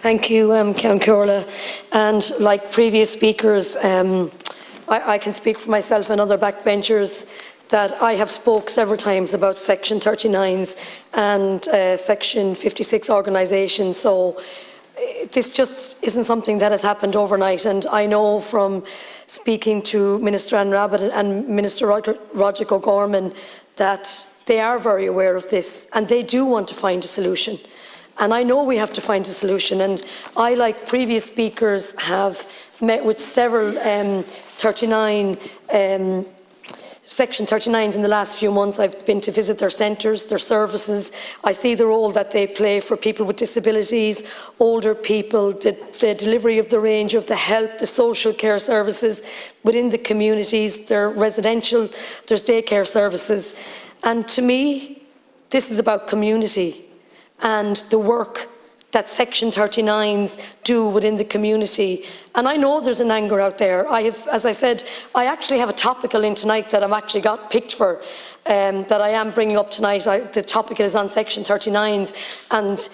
Thank you, Ceann Comhairle. And like previous speakers, I can speak for myself and other backbenchers that I have spoke several times about Section 39s and Section 56 organisations. So this just isn't something that has happened overnight. And I know from speaking to Minister Anne Rabbitte and Minister Roger O'Gorman that they are very aware of this and they do want to find a solution. And I know we have to find a solution. And I, like previous speakers, have met with several Section 39s in the last few months. I've been to visit their centres, their services. I see the role that they play for people with disabilities, older people, the delivery of the range of the health, the social care services within the communities, their residential, there's daycare services. And to me, this is about community and the work that Section 39s do within the community. And I know there's an anger out there. As I said, I actually have a topical in tonight that I've actually got picked for, that I am bringing up tonight. The topical is on Section 39s, and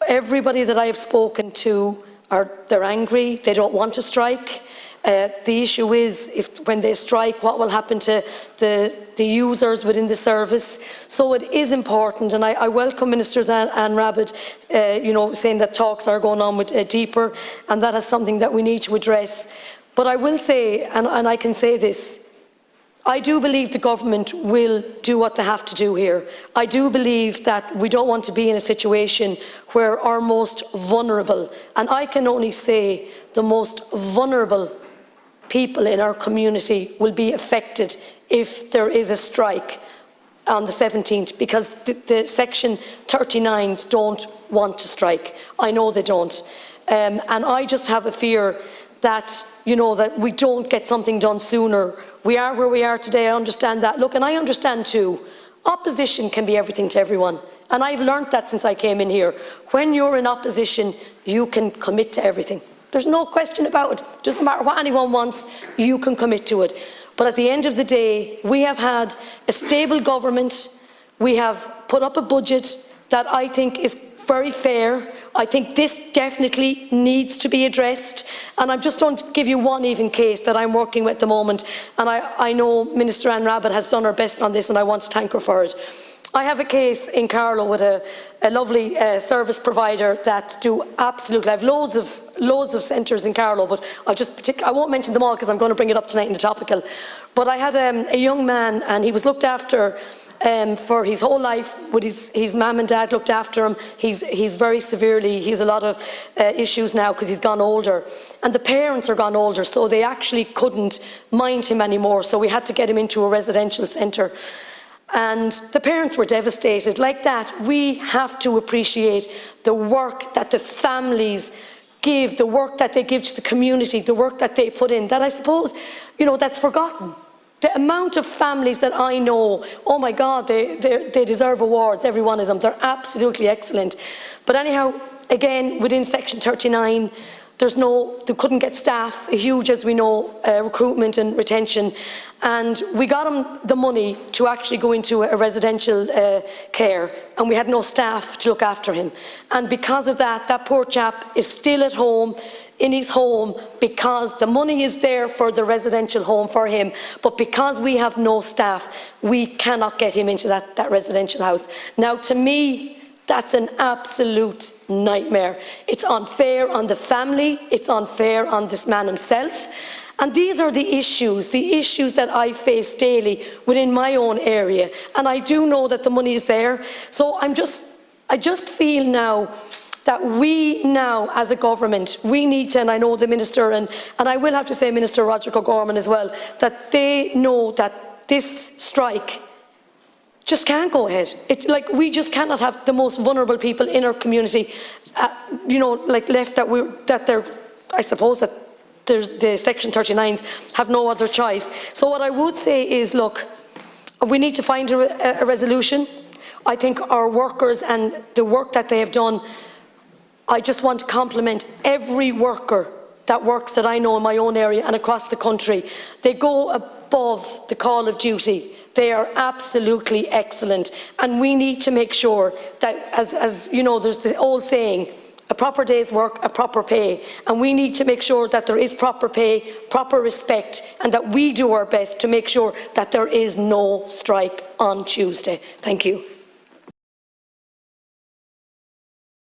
everybody that I have spoken to, they're angry, they don't want to strike. The issue is, when they strike, what will happen to the users within the service? So it is important, and I welcome Minister Anne Rabbitte, saying that talks are going on with deeper, and that is something that we need to address. But I will say, and I can say this, I do believe the government will do what they have to do here. I do believe that we don't want to be in a situation where our most vulnerable, and I can only say the most vulnerable people in our community will be affected if there is a strike on the 17th, because the Section 39s don't want to strike. I know they don't. And I just have a fear that, that we don't get something done sooner. We are where we are today, I understand that. Look, and I understand too, opposition can be everything to everyone. And I've learned that since I came in here. When you're in opposition, you can commit to everything. There's no question about it. Doesn't matter what anyone wants, you can commit to it. But at the end of the day, we have had a stable government. We have put up a budget that I think is very fair. I think this definitely needs to be addressed. And I'm just going to give you one even case that I'm working with at the moment. And I know Minister Anne Rabbitte has done her best on this, and I want to thank her for it. I have a case in Carlow with a lovely service provider that do absolutely. I have loads of centres in Carlow, but I won't mention them all because I'm going to bring it up tonight in the topical. But I had a young man, and he was looked after for his whole life. With his mum and dad looked after him. He's very severely. He's a lot of issues now because he's gone older, and the parents are gone older, so they actually couldn't mind him anymore. So we had to get him into a residential centre. And the parents were devastated. Like that, we have to appreciate the work that the families give, the work that they give to the community, the work that they put in, that I suppose, that's forgotten. The amount of families that I know, oh my God, they deserve awards, every one of them. They're absolutely excellent. But anyhow, again, within Section 39, they couldn't get staff, huge, as we know, recruitment and retention. And we got them the money to actually go into a residential care, and we had no staff to look after him. And because of that, that poor chap is still at home, in his home, because the money is there for the residential home for him, but because we have no staff, we cannot get him into that residential house. Now, to me, that's an absolute nightmare. It's unfair on the family, it's unfair on this man himself. And these are the issues that I face daily within my own area. And I do know that the money is there. So I just feel now that we now, as a government, we need to, and I know the Minister, and I will have to say Minister Roger O'Gorman as well, that they know that this strike just can't go ahead. We just cannot have the most vulnerable people in our community, left I suppose that the Section 39s have no other choice. So what I would say is, look, we need to find a resolution. I think our workers and the work that they have done, I just want to compliment every worker that I know in my own area and across the country. They go above the call of duty. They are absolutely excellent, and we need to make sure that, as you know, there's the old saying, a proper day's work, a proper pay, and we need to make sure that there is proper pay, proper respect, and that we do our best to make sure that there is no strike on Tuesday. Thank you.